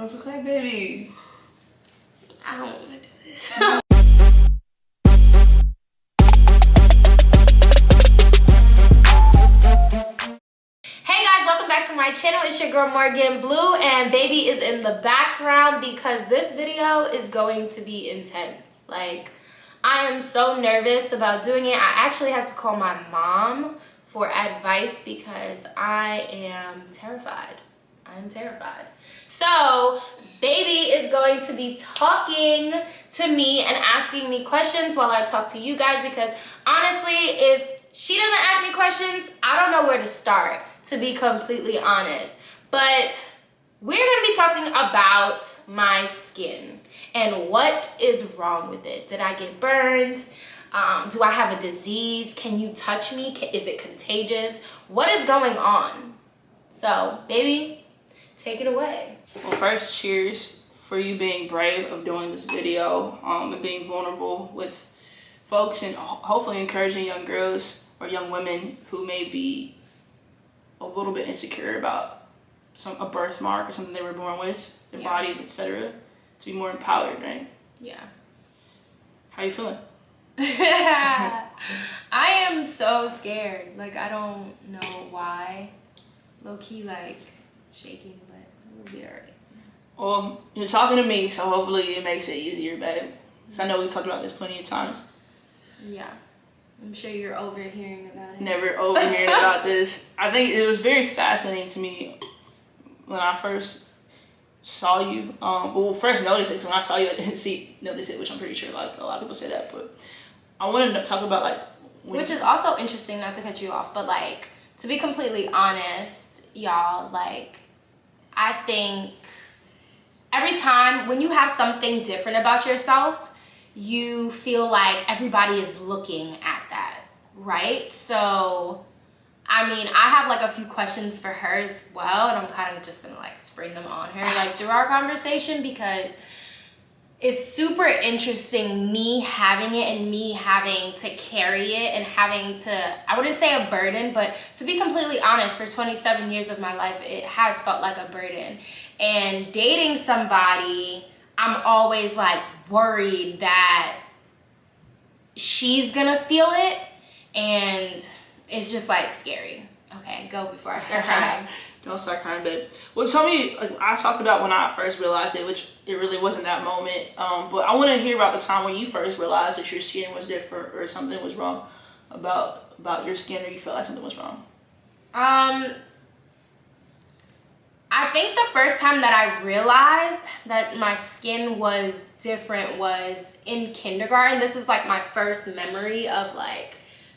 It's okay, baby. I don't want to do this. Hey guys, welcome back to my channel. It's your girl Morgan Blue, and baby is in the background because this video is going to be intense. Like, I am so nervous about doing it. I actually have to call my mom for advice because I am terrified. I'm terrified. So, baby is going to be talking to me and asking me questions while I talk to you guys, because honestly, if she doesn't ask me questions, I don't know where to start, to be completely honest. But we're gonna be talking about my skin and what is wrong with it. Did I get burned? Do I have a disease? Can you touch me? Is it contagious? What is going on? So, baby, take it away. Well, first, cheers for you being brave of doing this video and being vulnerable with folks, and hopefully encouraging young girls or young women who may be a little bit insecure about a birthmark or something they were born with, their bodies, etc., to be more empowered, right? Yeah. How you feeling? I am so scared. Like, I don't know why. Low-key, like, shaking, but we'll be alright. Well, you're talking to me, so hopefully it makes it easier, babe. So I know we've talked about this plenty of times. Yeah. I'm sure you're overhearing about it. Never overhearing about this. I think it was very fascinating to me when I first saw you. Well, first noticed it, 'cause when I saw you, I didn't notice it, which I'm pretty sure like a lot of people say that. But I wanted to talk about like, which is also interesting, not to cut you off, but like, to be completely honest, y'all, like, I think every time when you have something different about yourself, you feel like everybody is looking at that, right? So, I mean, I have like a few questions for her as well, and I'm kind of just gonna like spring them on her like through our conversation, because it's super interesting me having it and me having to carry it and having to, I wouldn't say a burden, but to be completely honest, for 27 years of my life, it has felt like a burden. And dating somebody, I'm always like worried that she's gonna feel it, and it's just like scary. Okay, go before I start crying. Don't start crying, babe. Well, tell me, like, I talked about when I first realized it, which it really wasn't that moment. But I want to hear about the time when you first realized that your skin was different or something was wrong about your skin, or you felt like something was wrong. I think the first time that I realized that my skin was different was in kindergarten. This is like my first memory of like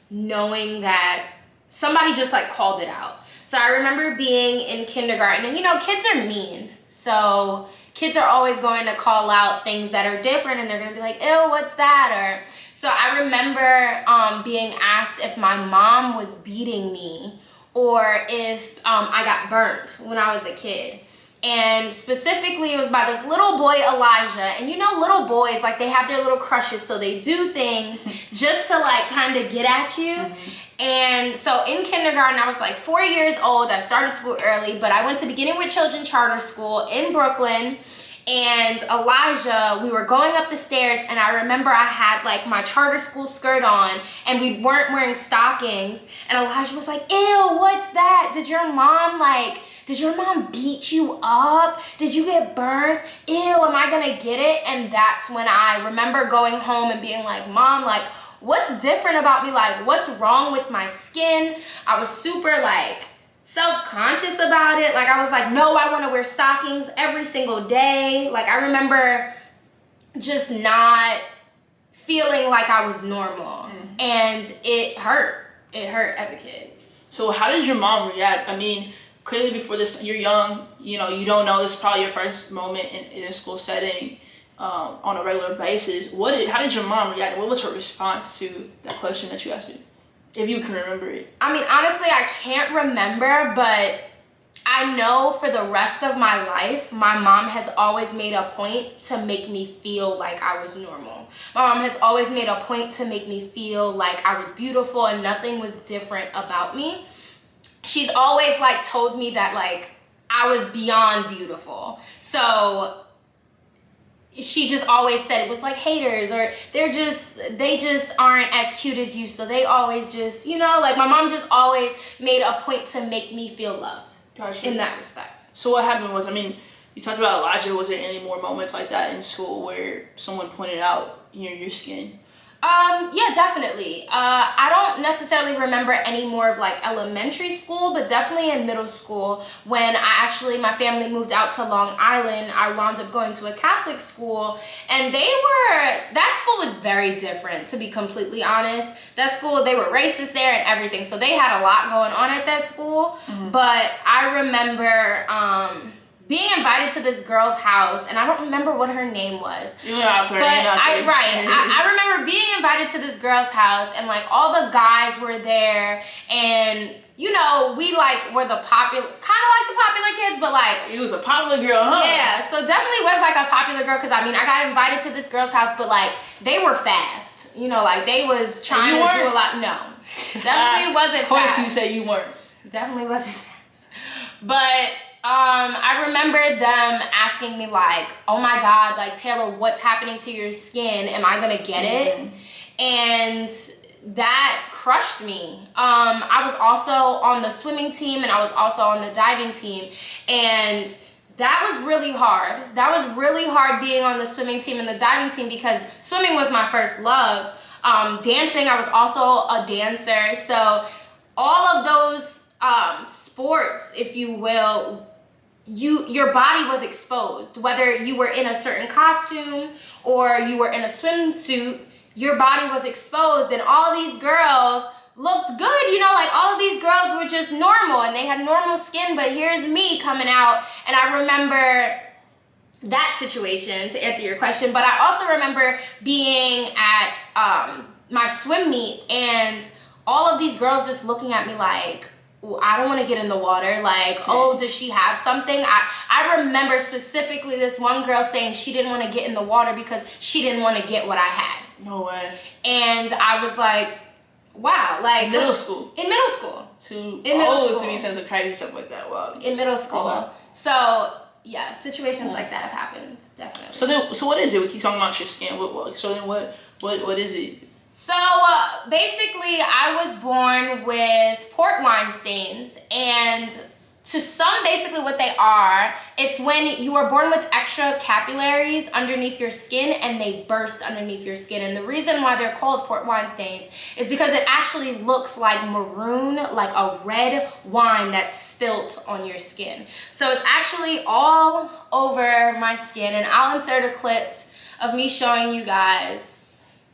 knowing that somebody just like called it out. So I remember being in kindergarten, and you know, kids are mean. So kids are always going to call out things that are different, and they're gonna be like, ew, what's that? Or so I remember being asked if my mom was beating me, or if I got burnt when I was a kid. And specifically, it was by this little boy, Elijah. And you know, little boys, like, they have their little crushes, so they do things just to like kind of get at you. And so in kindergarten, I was like 4 years old. I started school early, but I went to Beginning with Children Charter School in Brooklyn. And Elijah, we were going up the stairs, and I remember I had like my charter school skirt on, and we weren't wearing stockings. And Elijah was like, ew, what's that? Did your mom beat you up? Did you get burnt? Ew, am I gonna get it? And that's when I remember going home and being like, Mom, like, what's different about me? Like, what's wrong with my skin? I was super like self-conscious about it. Like, I was like, no, I want to wear stockings every single day. Like, I remember just not feeling like I was normal. And it hurt. It hurt as a kid. So how did your mom react? I mean, clearly before this, you're young, you know, you don't know, this is probably your first moment in a school setting on a regular basis. How did your mom react? What was her response to that question that you asked her? If you can remember it. I mean, honestly, I can't remember, but I know for the rest of my life, my mom has always made a point to make me feel like I was normal. My mom has always made a point to make me feel like I was beautiful and nothing was different about me. She's always like told me that like I was beyond beautiful. So she just always said it was like haters, or they just aren't as cute as you, so they always just, you know, like my mom just always made a point to make me feel loved. Gotcha. In that respect. So what happened was, I mean, you talked about Elijah. Was there any more moments like that in school where someone pointed out, you know, your skin? Yeah, definitely. I don't necessarily remember any more of like elementary school, but definitely in middle school when my family moved out to Long Island. I wound up going to a Catholic school, and that school was very different, to be completely honest. That school, they were racist there and everything, so they had a lot going on at that school. But I remember, being invited to this girl's house, and I don't remember what her name was. You know, I remember being invited to this girl's house, and like all the guys were there, and you know, we like were the popular, kind of like the popular kids, but like it was a popular girl, huh? Yeah, so definitely was like a popular girl, because I mean, I got invited to this girl's house, but like they were fast, you know, like they was trying to do a lot. No, definitely wasn't. Of course, fast. you say you weren't. Definitely wasn't fast, but. I remember them asking me like, oh my God, like Taylor, what's happening to your skin? Am I gonna get it? And that crushed me. I was also on the swimming team, and I was also on the diving team, and that was really hard. That was really hard being on the swimming team and the diving team, because swimming was my first love. Dancing, I was also a dancer. So all of those sports, if you will, your body was exposed. Whether you were in a certain costume or you were in a swimsuit, your body was exposed, and all these girls looked good, you know, like all of these girls were just normal and they had normal skin, but here's me coming out. And I remember that situation, to answer your question, but I also remember being at my swim meet and all of these girls just looking at me like, I don't want to get in the water. Like, oh, does she have something? I remember specifically this one girl saying she didn't want to get in the water because she didn't want to get what I had. No way. And I was like, wow. Like in middle school. In middle school. To be sense of crazy stuff like that. Wow. In middle school. Oh. So yeah, situations like that have happened, definitely. So what is it? We keep talking about your skin. What is it? So basically, I was born with port wine stains, and to some, basically what they are, it's when you are born with extra capillaries underneath your skin and they burst underneath your skin. And the reason why they're called port wine stains is because it actually looks like maroon, like a red wine that's spilt on your skin. So it's actually all over my skin, and I'll insert a clip of me showing you guys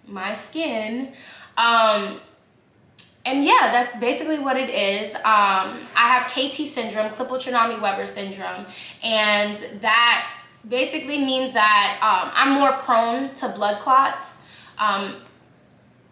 my skin. And yeah, that's basically what it is. I have KT syndrome, Klippel-Trenaunay-Weber syndrome, and that basically means that I'm more prone to blood clots.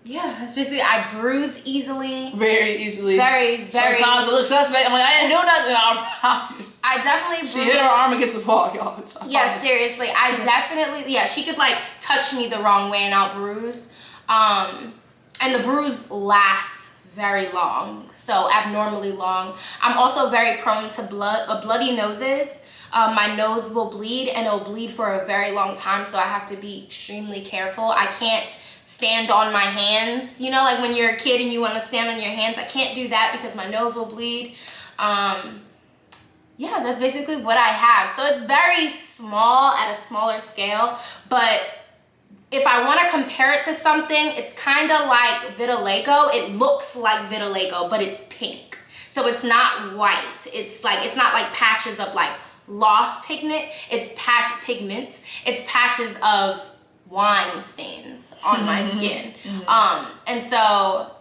Yeah, that's basically, I bruise easily. Very easily. Very. Sometimes it looks suspect. I'm like, I didn't do nothing, I promise. I definitely bruise. She hit her arm against the wall, y'all. Yeah, seriously. I definitely, yeah, she could like touch me the wrong way and I'll bruise. And the bruise lasts very long, so abnormally long. I'm also very prone to bloody noses. My nose will bleed, and it'll bleed for a very long time, so I have to be extremely careful. I can't stand on my hands, you know, like when you're a kid and you want to stand on your hands. I can't do that because my nose will bleed. Yeah, that's basically what I have. So it's very small at a smaller scale, but if I want to compare it to something, it's kind of like vitiligo. It looks like vitiligo, but it's pink. So it's not white. It's not like patches of like lost pigment. It's pigment. It's patches of wine stains on my skin. And so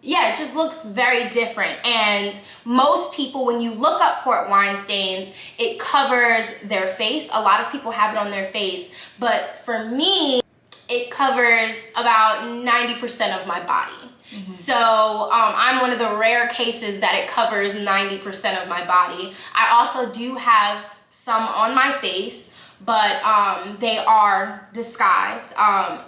yeah, it just looks very different. And most people, when you look up port wine stains, it covers their face. A lot of people have it on their face, but for me, it covers about 90% of my body. So I'm one of the rare cases that it covers 90% of my body. I also do have some on my face, but they are disguised.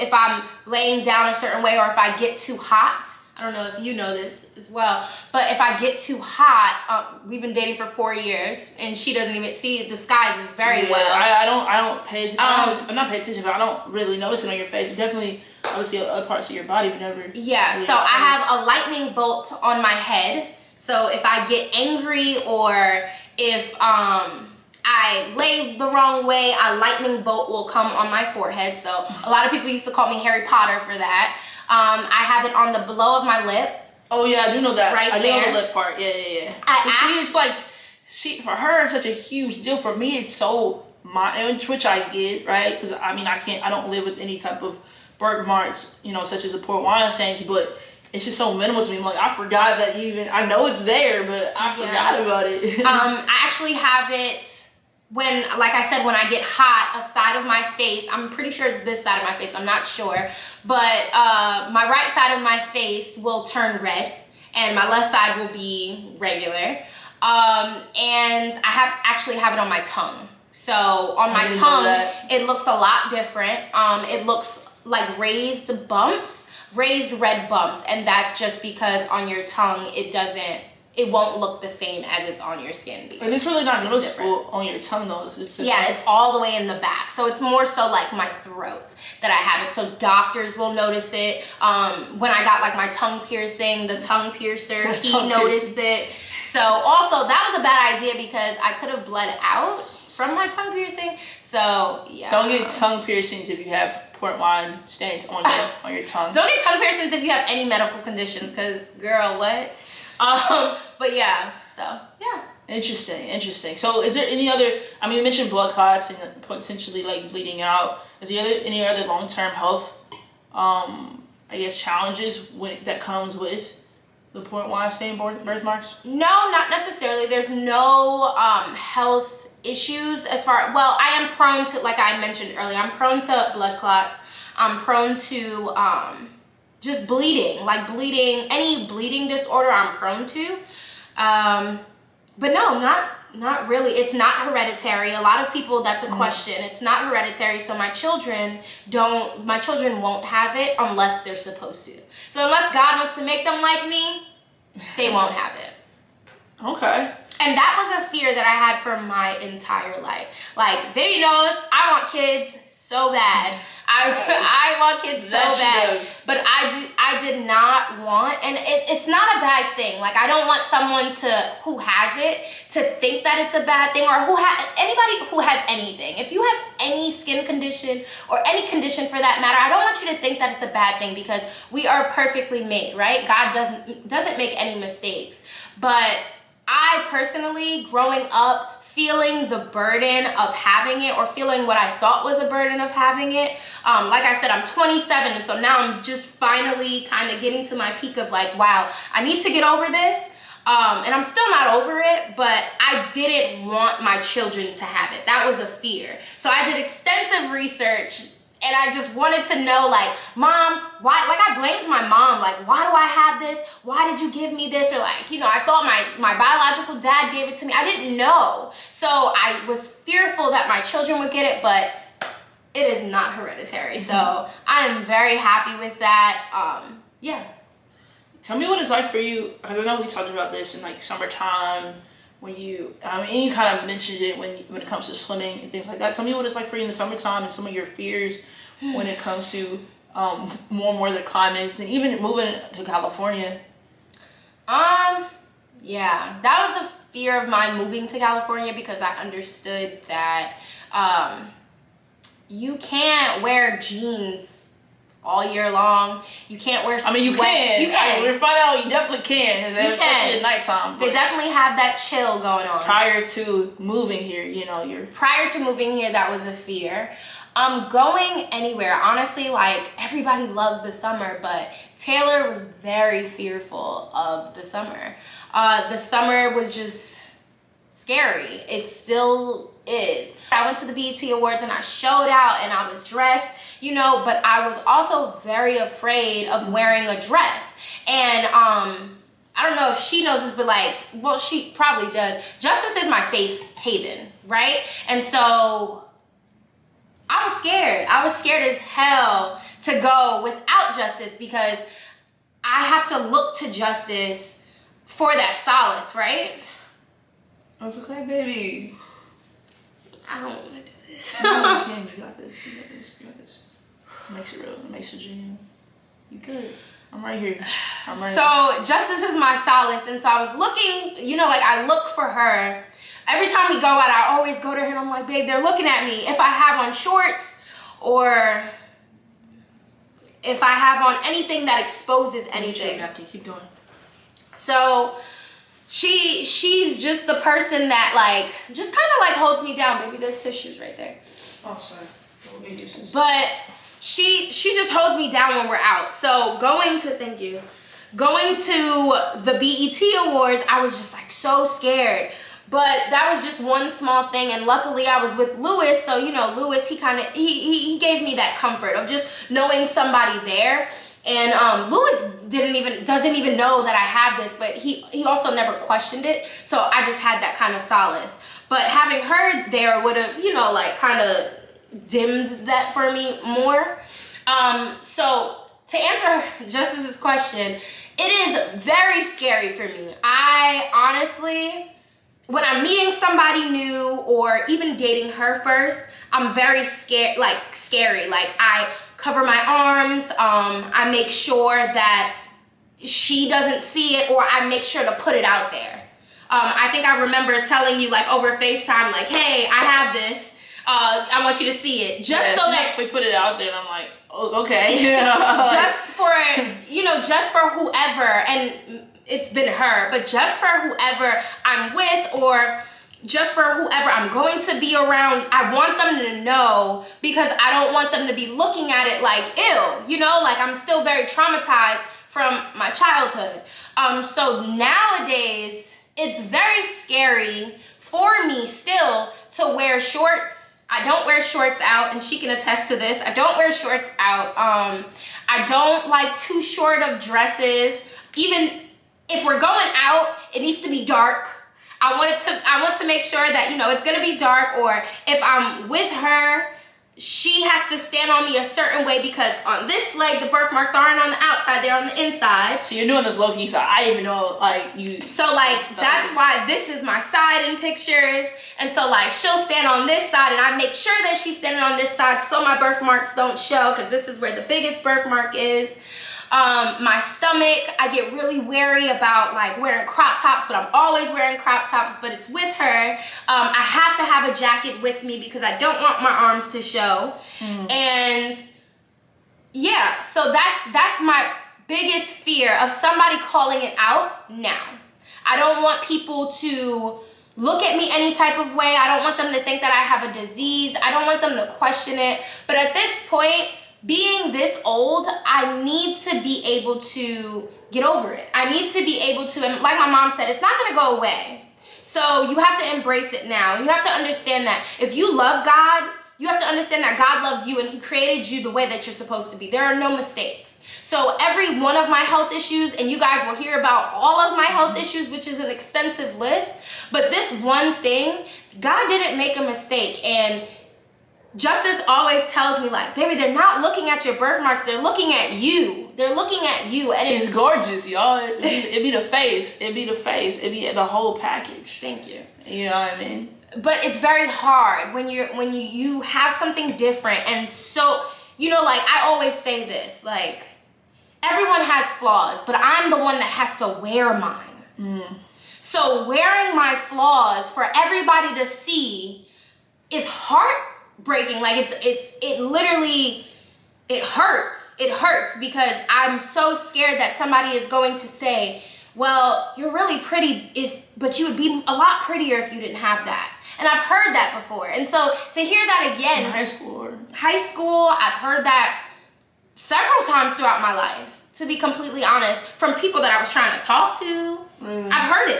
If I'm laying down a certain way, or if I get too hot, I don't know if you know this as well, but if I get too hot, we've been dating for 4 years, and she doesn't even see it disguises very well. I don't pay attention. I'm not paying attention, but I don't really notice it on your face. Definitely, obviously, other parts of your body, but never. Yeah, really so I have a lightning bolt on my head. So if I get angry or if I lay the wrong way, a lightning bolt will come on my forehead. So a lot of people used to call me Harry Potter for that. I have it on the below of my lip. Oh yeah, I do know that. Right I do there. know the lip part. Yeah. It's like for her it's such a huge deal. For me, it's so minor, which I get, right? Because I mean, I don't live with any type of birthmarks, such as the port wine stains, but it's just so minimal to me. I'm like, I forgot that I know it's there, but I forgot about it. I actually have it. When, like I said, when I get hot, a side of my face, I'm pretty sure it's this side of my face, I'm not sure, but my right side of my face will turn red, and my left side will be regular, and I actually have it on my tongue. So on my tongue, it looks a lot different. It looks like raised red bumps, and that's just because on your tongue, it won't look the same as it's on your skin. And it's really not noticeable on your tongue though. It's all the way in the back. So it's more so like my throat that I have it. So doctors will notice it. When I got like my tongue piercing, the tongue piercer, he noticed it. So also that was a bad idea because I could have bled out from my tongue piercing. So yeah. Don't get tongue piercings if you have port wine stains on your tongue. Don't get tongue piercings if you have any medical conditions, because girl, what? But yeah, so yeah. Interesting. So is there any other, you mentioned blood clots and potentially like bleeding out. Is there any other long-term health, challenges that comes with the port wine stain birthmarks? No, not necessarily. There's no health issues as far, well, I am prone to, like I mentioned earlier, I'm prone to blood clots. I'm prone to, just bleeding, any bleeding disorder I'm prone to. But no, not really. It's not hereditary. A lot of people, that's a question. It's not hereditary, so my children won't have it unless they're supposed to. So unless God wants to make them like me, they won't have it. Okay. And that was a fear that I had for my entire life. Like, baby knows I want kids so bad. I want kids so bad, but I did not want, and it's not a bad thing. Like, I don't want someone who has it to think that it's a bad thing, or anybody who has anything. If you have any skin condition or any condition for that matter, I don't want you to think that it's a bad thing, because we are perfectly made, right? God doesn't make any mistakes. But I personally, growing up, feeling the burden of having it, or feeling what I thought was a burden of having it. Like I said, I'm 27, and so now I'm just finally kind of getting to my peak of like, wow, I need to get over this. And I'm still not over it, but I didn't want my children to have it. That was a fear. So I did extensive research, and I just wanted to know, like, Mom, why? Like, I blamed my mom, like, why do I have this? Why did you give me this? Or like, I thought my biological dad gave it to me. I didn't know. So I was fearful that my children would get it, but it is not hereditary. So I am very happy with that. Yeah. Tell me what it's like for you, because I know we talked about this in like summertime, when you kind of mentioned it when it comes to swimming and things like that. Tell me what it's like for you in the summertime and some of your fears when it comes to more and more the climates, and even moving to California. Yeah, that was a fear of mine, moving to California, because I understood that you can't wear jeans all year long. You can't wear sweats. You can. You can. We're finding out you definitely can. Especially at nighttime. They definitely have that chill going on. Prior to moving here, Prior to moving here, that was a fear. Going anywhere, honestly, like, everybody loves the summer, but Taylor was very fearful of the summer. The summer was just scary. It still is. I went to the BET Awards and I showed out and I was dressed, but I was also very afraid of wearing a dress. And I don't know if she knows this, but well, she probably does. Justice is my safe haven, right? And so I was scared. I was scared as hell to go without Justice, because I have to look to Justice for that solace, right? That's okay, baby. I don't want to do this. No, you can. You got this. You got this. You got this. It makes it real. It makes it genuine. You good. I'm right here. I'm right So Justice is my solace. And so I was looking, you know, like I look for her. Every time we go out, I always go to her and I'm like, babe, they're looking at me. If I have on shorts or if I have on anything that exposes anything. Sure, keep going. So she's just the person that like, just kind of like holds me down. Baby, there's tissues right there. Oh, sorry. But she just holds me down when we're out. So going to the BET Awards, I was just like so scared. But that was just one small thing, and luckily I was with Lewis, so you know, Lewis, he gave me that comfort of just knowing somebody there. And Lewis doesn't even know that I have this, but he also never questioned it, so I just had that kind of solace. But having her there would have, you know, like kind of dimmed that for me more. So to answer Justice's question, it is very scary for me. I honestly, when I'm meeting somebody new or even dating her first, I'm very scared, scary. Like I cover my arms, I make sure that she doesn't see it, or I make sure to put it out there. I think I remember telling you like over FaceTime, like, hey, I have this, I want you to see it. Just so that we put it out there and I'm like, oh, okay. just for, you know, just for whoever, and it's been her, but just for whoever I'm with or just for whoever I'm going to be around, I want them to know, because I don't want them to be looking at it like, ew, you know, like I'm still very traumatized from my childhood. So nowadays, it's very scary for me still to wear shorts. I don't wear shorts out, and she can attest to this. I don't wear shorts out. I don't like too short of dresses. Even if we're going out, it needs to be dark. I want to make sure that, you know, it's gonna be dark, or if I'm with her, she has to stand on me a certain way, because on this leg, the birthmarks aren't on the outside, they're on the inside. So you're doing this low key, so I didn't even know, like, you. So, like, that's why this is my side in pictures. And so, like, she'll stand on this side, and I make sure that she's standing on this side so my birthmarks don't show, because this is where the biggest birthmark is. My stomach, I get really wary about like wearing crop tops, but I'm always wearing crop tops, but it's with her. I have to have a jacket with me because I don't want my arms to show. And yeah, so that's my biggest fear of somebody calling it out now. I don't want people to look at me any type of way. I don't want them to think that I have a disease. I don't want them to question it. But at this point, being this old, I need to be able to get over it. I need to be able to, and like my mom said, it's not gonna go away. So you have to embrace it now. You have to understand that if you love God, you have to understand that God loves you and he created you the way that you're supposed to be. There are no mistakes. So every one of my health issues, and you guys will hear about all of my health issues, which is an extensive list, but this one thing, God didn't make a mistake. And Justice always tells me, like, baby, they're not looking at your birthmarks, they're looking at you. They're looking at you. And she's gorgeous, y'all. It be the face. It be the face. It be the whole package. Thank you. You know what I mean? But it's very hard when you have something different. And so, you know, like I always say this, like, everyone has flaws, but I'm the one that has to wear mine. So wearing my flaws for everybody to see is heartbreaking. Like it literally, it hurts. It hurts because I'm so scared that somebody is going to say, well, you're really pretty, but you would be a lot prettier if you didn't have that. And I've heard that before. And so to hear that again, in high school, I've heard that several times throughout my life, to be completely honest, from people that I was trying to talk to. I've heard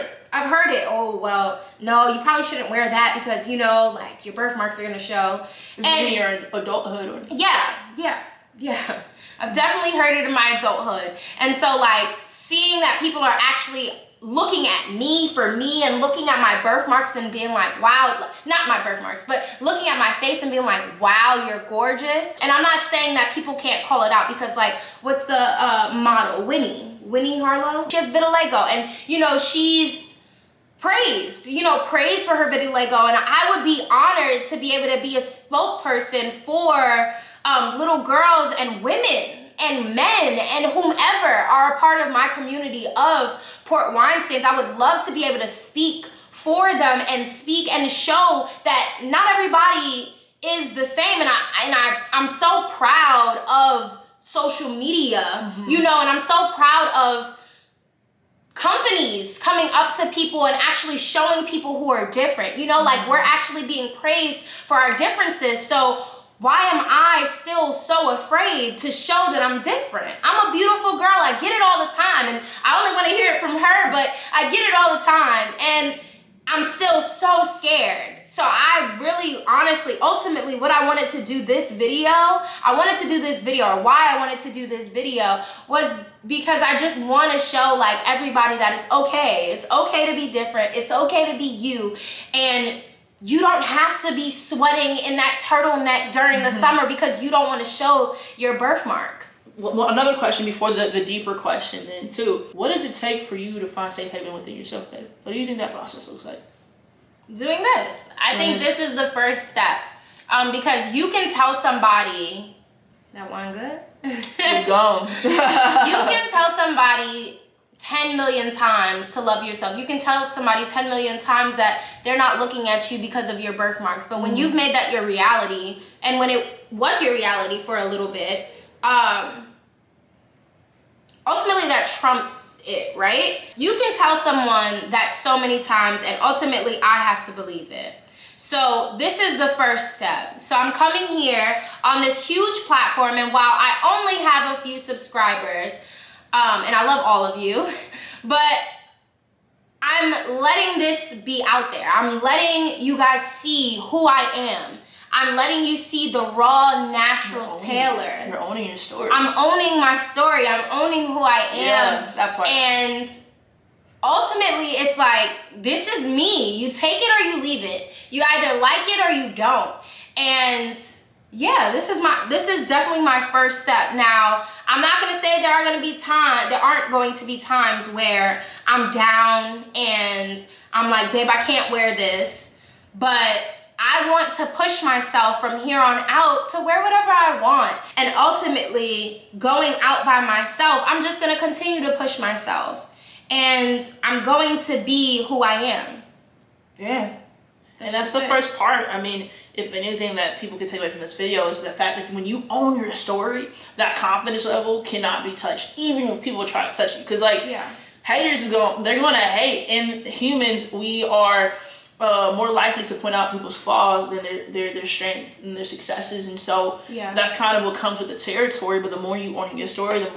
it. Oh, well, no, you probably shouldn't wear that because, you know, like your birthmarks are going to show. Is this in your adulthood? Or? Yeah. I've definitely heard it in my adulthood. And so, like, seeing that people are actually looking at me for me and looking at my birthmarks and being like, wow, not my birthmarks, but looking at my face and being like, wow, you're gorgeous. And I'm not saying that people can't call it out, because like, what's the model? Winnie Harlow? She has vitiligo, and you know, she's praised for her vitiligo, and I would be honored to be able to be a spokesperson for little girls and women and men and whomever are a part of my community of Port Wine Stains. I would love to be able to speak for them and speak and show that not everybody is the same. And I'm so proud of social media, you know, and I'm so proud of companies coming up to people and actually showing people who are different, you know, like we're actually being praised for our differences. So why am I still so afraid to show that I'm different? I'm a beautiful girl. I get it all the time. And I only want to hear it from her, but I get it all the time. And I'm still so scared. So I really, honestly, ultimately, what I wanted to do this video, or why I wanted to do this video was because I just want to show like everybody that it's okay. It's okay to be different. It's okay to be you. And you don't have to be sweating in that turtleneck during the summer because you don't want to show your birthmarks. Well, another question before the deeper question then too. What does it take for you to find safe haven within yourself, babe? What do you think that process looks like? Doing this. I think this is the first step. Because you can tell somebody, that wine good? It's gone. You can tell somebody 10 million times to love yourself. You can tell somebody 10 million times that they're not looking at you because of your birthmarks. But when you've made that your reality, and when it was your reality for a little bit, ultimately that trumps it, right? You can tell someone that so many times, and ultimately I have to believe it. So this is the first step. So I'm coming here on this huge platform, and while I only have a few subscribers, and I love all of you, but I'm letting this be out there. I'm letting you guys see who I am. I'm letting you see the raw, natural Taylor. You're owning your story. I'm owning my story. I'm owning who I am. Yeah, that part. And ultimately, it's like, this is me. You take it or you leave it. You either like it or you don't. And yeah, this is definitely my first step. Now, I'm not gonna say there aren't going to be times where I'm down and I'm like, babe, I can't wear this. But I want to push myself from here on out to wear whatever I want. And ultimately, going out by myself, I'm just gonna continue to push myself. And I'm going to be who I am. Yeah. And that's the first part. I mean, if anything that people can take away from this video is the fact that when you own your story, that confidence level cannot be touched, even if people try to touch you. Because like, haters they're going to hate. And humans, we are more likely to point out people's flaws than their strengths and their successes. And so that's kind of what comes with the territory. But the more you own your story, the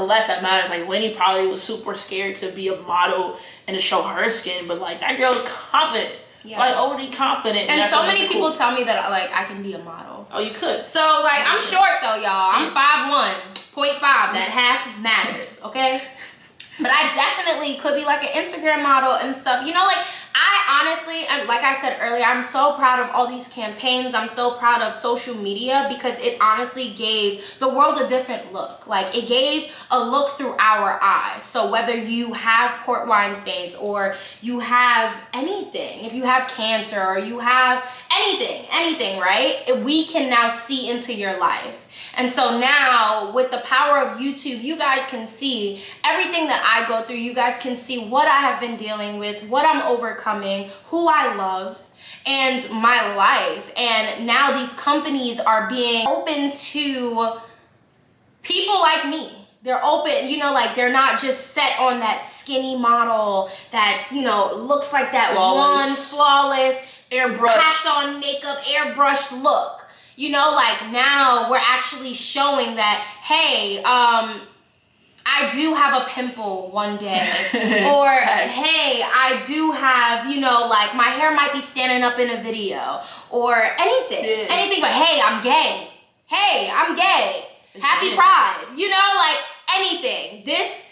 less that matters. Like Lenny probably was super scared to be a model and to show her skin, but like that girl's confident. Yeah. Like already confident. And so many people tell me that like I can be a model. Oh, you could. So like I'm short though, y'all. I'm 5'1", 0.5. That half matters, okay? But I definitely could be like an Instagram model and stuff. You know, like I honestly, and like I said earlier, I'm so proud of all these campaigns. I'm so proud of social media because it honestly gave the world a different look. Like it gave a look through our eyes. So whether you have port wine stains or you have anything, if you have cancer or you have anything, right? We can now see into your life. And so now with the power of YouTube, you guys can see everything that I go through. You guys can see what I have been dealing with, what I'm overcoming, who I love, and my life. And now these companies are being open to people like me. They're open, you know, like they're not just set on that skinny model that's, you know, looks like that flawless, airbrush, packed on makeup, airbrushed look. You know, like now we're actually showing that, hey, I do have a pimple one day. Or, hey, I do have, you know, like my hair might be standing up in a video. Or anything. Yeah. Anything but, hey, I'm gay. Hey, I'm gay. Happy Pride. You know, like anything. This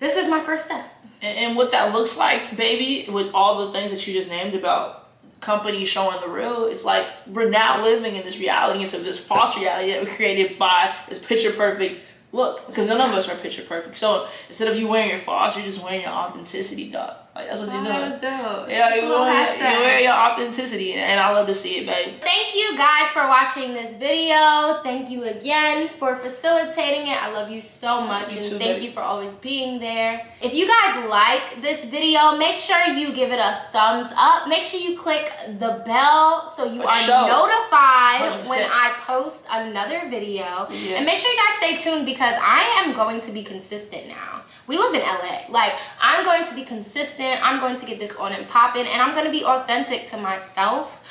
this is my first step. And what that looks like, baby, with all the things that you just named about companies showing the real, it's like we're now living in this reality instead of this false reality that we created by this picture perfect look. Because none of us are picture perfect. So instead of you wearing your false, you're just wearing your authenticity, dog. Like, that's what you're doing. That was dope. Yeah, you wear your authenticity, and I love to see it, babe. Thank you guys for watching this video. Thank you again for facilitating it. I love you so much, and thank you for always being there. If you guys like this video, make sure you give it a thumbs up. Make sure you click the bell so you are notified 100%. When I post another video. Yeah. And make sure you guys stay tuned because I am going to be consistent now. We live in LA. Like, I'm going to be consistent. I'm going to get this on and popping, and I'm going to be authentic to myself.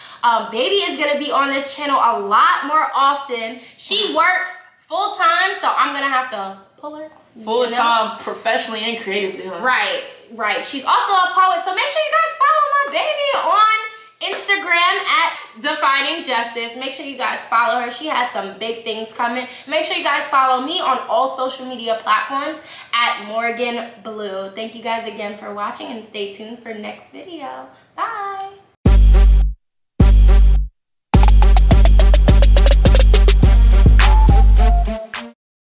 Baby is going to be on this channel a lot more often. She works full time, so I'm going to have to pull her. Full time, professionally and creatively, huh? Right. She's also a poet, so make sure you guys follow my baby on Instagram at Defining Justice. Make sure you guys follow her. She has some big things coming. Make sure you guys follow me on all social media platforms at Morgan Blue. Thank you guys again for watching, and stay tuned for next video. Bye.